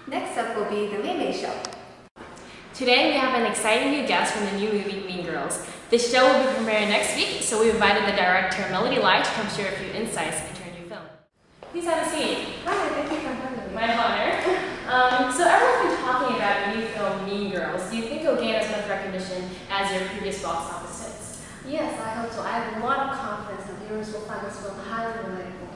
Next up will be the MayMay show. Today we have an exciting new guest from the new movie Mean Girls. This show will be premiering next week, so we invited the director Melody Lai to come share a few insights into her new film. Please have a seat. Hi, thank you for having me. My honor. So everyone's been talking about your new film Mean Girls. Do you think it'll gain as much recognition as your previous box office hits? Yes, I hope so. I have a lot of confidence that viewers will find this film highly relatable.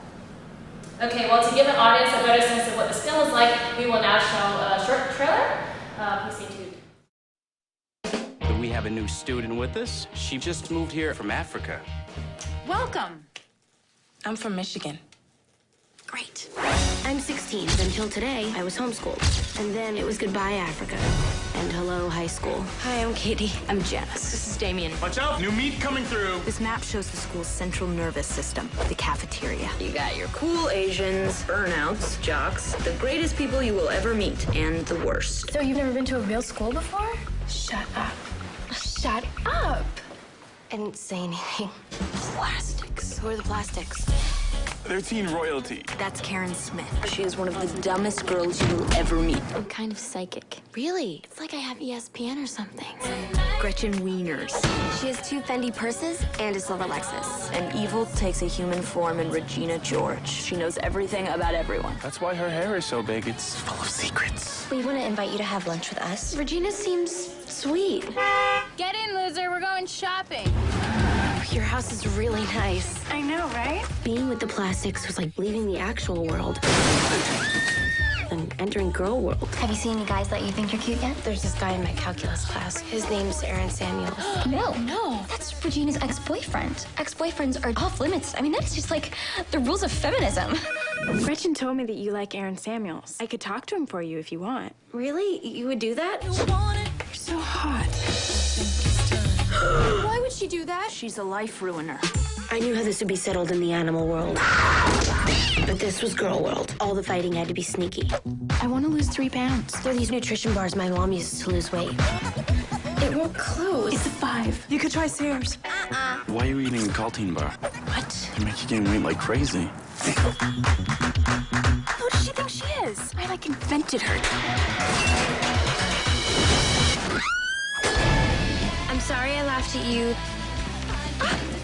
Okay, well, to give the audience a better sense of what this film is like, we will now show a short trailer. Please stay tuned. We have a new student with us. She just moved here from Africa. Welcome. I'm from Michigan. Great. I'm 16. Until today, I was homeschooled. And then it was goodbye, Africa. And hello, high school. Hi, I'm Katie. I'm Janice. This is Damien. Watch out! New meat coming through! This map shows the school's central nervous system, the cafeteria. You got your cool Asians, burnouts, jocks, the greatest people you will ever meet, and the worst. So you've never been to a real school before? Shut up. Shut up! I didn't say anything. Plastics. Who are the plastics? They're teen royalty. That's Karen Smith. She is one of the dumbest girls you will ever meet. I'm kind of psychic. Really? It's like I have ESPN or something. Gretchen Wieners. She has 2 Fendi purses and a silver Lexus. An evil takes a human form in Regina George. She knows everything about everyone. That's why her hair is so big. It's full of secrets. We want to invite you to have lunch with us. Regina seems sweet. Get in, loser. We're going shopping. Your house is really nice. I know, right? Being with the plastics was like leaving the actual world and entering girl world. Have you seen any guys that you think are cute yet? There's this guy in my calculus class. His name's Aaron Samuels. No. That's Regina's ex-boyfriend. Ex-boyfriends are off limits. I mean, that's just like the rules of feminism. Gretchen told me that you like Aaron Samuels. I could talk to him for you if you want. Really? You would do that? You're so hot. Why would she do that? She's a life ruiner. I knew how this would be settled in the animal world. But this was girl world. All the fighting had to be sneaky. I want to lose 3 pounds. They're these nutrition bars my mom uses to lose weight. It won't close. It's a 5. You could try Sears. Why are you eating a Caltine bar? What? They make you gain weight like crazy. Who does she think she is? I like invented her. I'm sorry I laughed at you.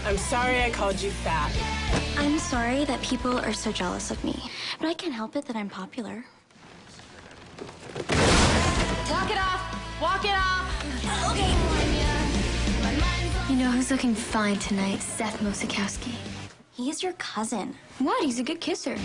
I'm sorry I called you fat. I'm sorry that people are so jealous of me, but I can't help it that I'm popular. Walk it off! Walk it off! Okay. You know who's looking fine tonight? Seth Mosikowski. He is your cousin. What? He's a good kisser.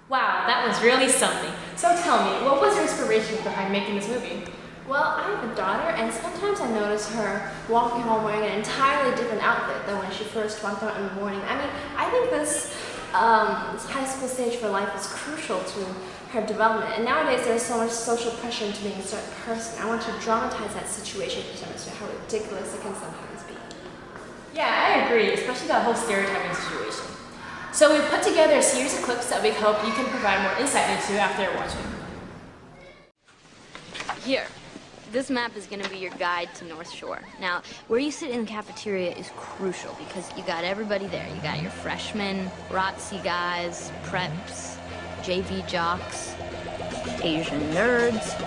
Wow, that was really something. So tell me, what was your inspiration behind making this movie? Well, I have a daughter, and sometimes I notice her walking home wearing an entirely different outfit than when she first walked out in the morning. I mean, I think this high school stage for life is crucial to her development. And nowadays, there's so much social pressure into being a certain person. I want to dramatize that situation to demonstrate how ridiculous it can sometimes be. Yeah, I agree, especially that whole stereotyping situation. So we've put together a series of clips that we hope you can provide more insight into after watching. Here. This map is going to be your guide to North Shore. Now, where you sit in the cafeteria is crucial because you got everybody there. You got your freshmen, ROTC guys, preps, JV jocks, Asian nerds,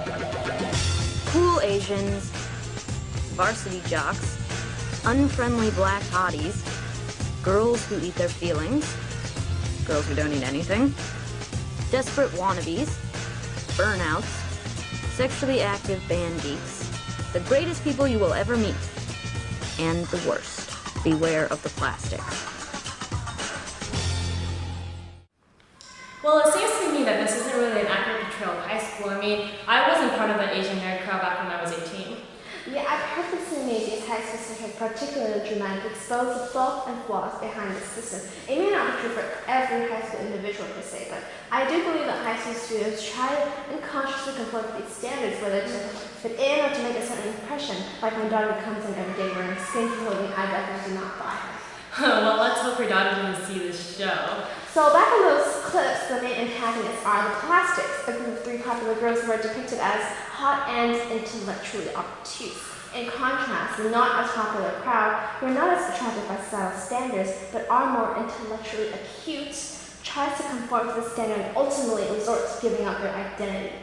cool Asians, varsity jocks, unfriendly black hotties, girls who eat their feelings, girls who don't eat anything, desperate wannabes, burnouts, sexually active band geeks, the greatest people you will ever meet, and the worst. Beware of the plastics. Well, it seems to me that this isn't really an accurate portrayal of high school. I mean, I wasn't part of the Asian nerd crowd back when I was 18. Yeah, I purposely made these high school sessions particularly dramatic, expose the faults and flaws behind the system. It may not be true for every high school individual per se, but I do believe that high school students try to unconsciously conform to these standards, whether to fit in or to make a certain impression. Like my daughter comes in every day wearing skinny clothing I definitely do not buy. Well, let's hope your daughter doesn't see this show. So back in those clips, the main antagonists are the plastics, a group of 3 popular girls who are depicted as hot and intellectually obtuse. In contrast, the not as popular crowd, who are not as attracted by style standards, but are more intellectually acute, tries to conform to the standard and ultimately resorts to giving up their identity.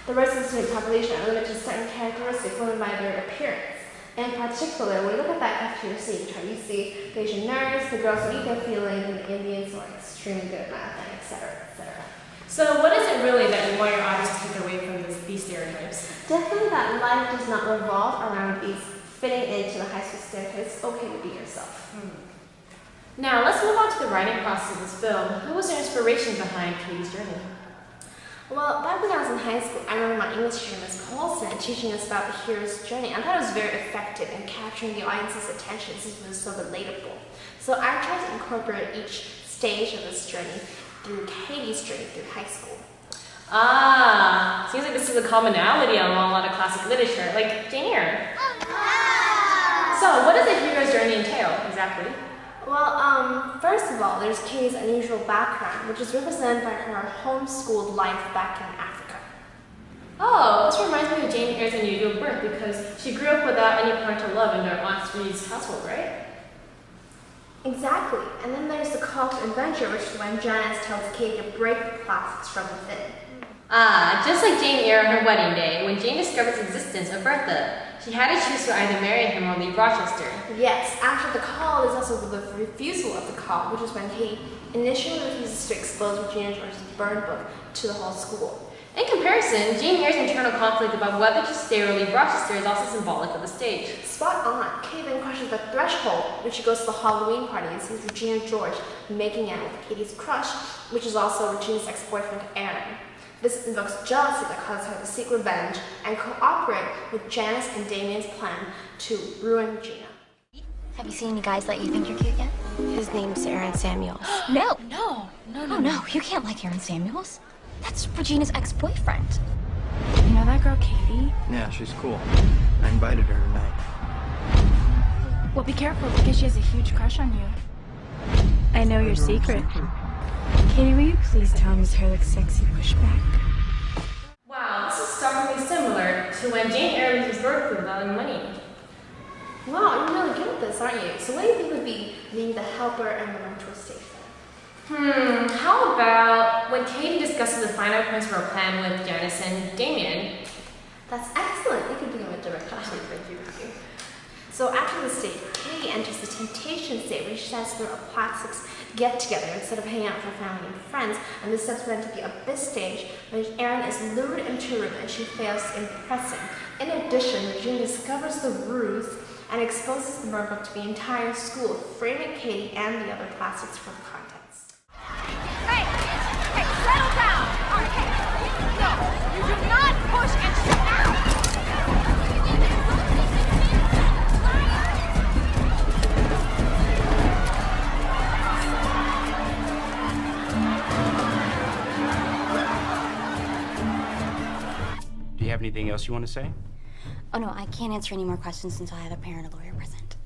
The rest of the student population are limited to certain characteristics limited by their appearance. In particular, when you look at that cafeteria seating chart, you see the Asian nerds, the girls who eat their feelings, and the Indians who are extremely good at math, and etc., etc. So what is it really that you want your audience to take away from these stereotypes? Definitely that life does not revolve around these fitting into the high school stereotypes. It's okay to be yourself. Now let's move on to the writing process of this film. Who was your inspiration behind Katie's journey? Well, back when I was in high school, I remember my English teacher, Ms. Poulsen, teaching us about the hero's journey. I thought it was very effective in capturing the audience's attention since it was so relatable. So I tried to incorporate each stage of this journey through Katie's journey through high school. Ah, seems like this is a commonality among a lot of classic literature, like Jane Eyre. So what does a hero's journey entail, exactly? Well, first of all, there's Katie's unusual background, which is represented by her homeschooled life back in Africa. Oh, this reminds me of Jane Eyre's unusual birth because she grew up without any parental love in her Aunt Reed's household, right? Exactly. And then there's the call to adventure, which is when Janice tells Katie to break the plastics from within. Ah, just like Jane Eyre on her wedding day, when Jane discovers the existence of Bertha, she had to choose to either marry him or leave Rochester. Yes, after the call is also the refusal of the call, which is when Katie initially refuses to expose Regina George's burn book to the whole school. In comparison, Jane Eyre's internal conflict about whether to stay or leave Rochester is also symbolic of the stage. Spot on. Katie then crosses the threshold when she goes to the Halloween party and sees Regina George making out with Katie's crush, which is also Regina's ex-boyfriend, Aaron. This invokes jealousy that causes her to seek revenge and cooperate with Janice and Damien's plan to ruin Regina. Have you seen any guys that you think you're cute yet? His name's Aaron Samuels. No. Oh, no, you can't like Aaron Samuels. That's Regina's ex-boyfriend. You know that girl, Katie? Yeah, she's cool. I invited her tonight. Well, be careful because she has a huge crush on you. I know your secret. Katie, will you please tell Miss Herlick's sexy pushback? Wow, this is startlingly similar to when Jane Eyre leaves Berkeley without any money. Wow, you're really good at this, aren't you? So what do you think would be being the helper and the mentor stage then? How about when Katie discusses the final points for her plan with Janice and Damien? That's excellent. You could become a director. Thank you. So after the stage, Katie enters the temptation stage, where she decides to throw a plastics get-together instead of hanging out with her family and friends, and this steps her into the abyss stage, when Aaron is lured into a room and she fails to impress him. In addition, Regina discovers the ruse and exposes the burn book to the entire school, framing Katie and the other plastics for the contents. Hey, settle down! All right, hey, no, you do not push and sit down! Do you have anything else you want to say? Oh no, I can't answer any more questions until I have a parent or lawyer present.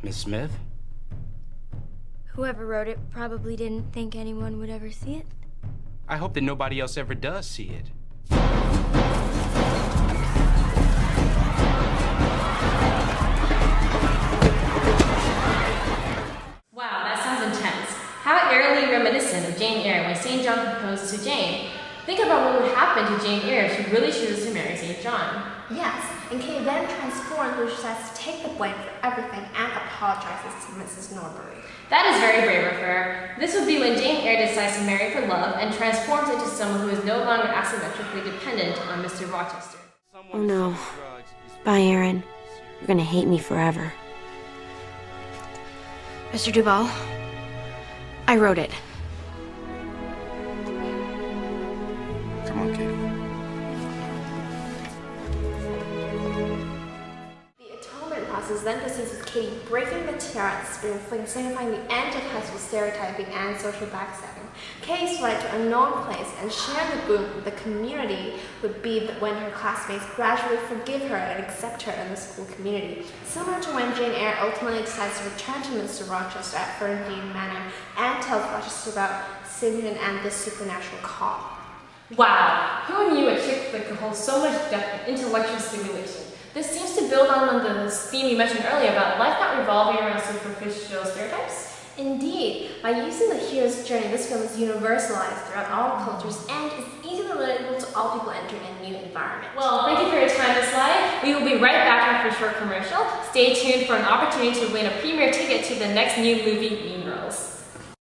Miss Smith? Whoever wrote it probably didn't think anyone would ever see it. I hope that nobody else ever does see it. Wow, that sounds intense. How eerily reminiscent of Jane Eyre when St. John proposes to Jane. Think about what would happen to Jane Eyre if she really chooses to marry St. John. Yes, and Katie then transforms when she decides to take the blame for everything and apologizes to Mrs. Norbury. That is very brave of her. This would be when Jane Eyre decides to marry for love and transforms into someone who is no longer asymmetrically dependent on Mr. Rochester. Oh no. Bye, Aaron. You're gonna hate me forever. Mr. Duval, I wrote it. Come on, Katie. The atonement process then proceeds with Katie breaking the tiara at the spring fling, signifying the end of high school stereotyping and social backstabbing. Katie's flight to a unknown place and sharing the boom with the community would be when her classmates gradually forgive her and accept her in the school community. Similar to when Jane Eyre ultimately decides to return to Mr. Rochester at Ferndean Manor and tells Rochester about Simeon and the supernatural call. Wow, who knew a chick flick could hold so much depth and intellectual stimulation? This seems to build on the theme you mentioned earlier about life not revolving around superficial stereotypes. Indeed, by using the hero's journey, this film is universalized throughout all cultures and is easily relatable to all people entering a new environment. Well, thank you for your time, Miss Lai. We will be right back after a short commercial. Stay tuned for an opportunity to win a premiere ticket to the next new movie, Mean Girls.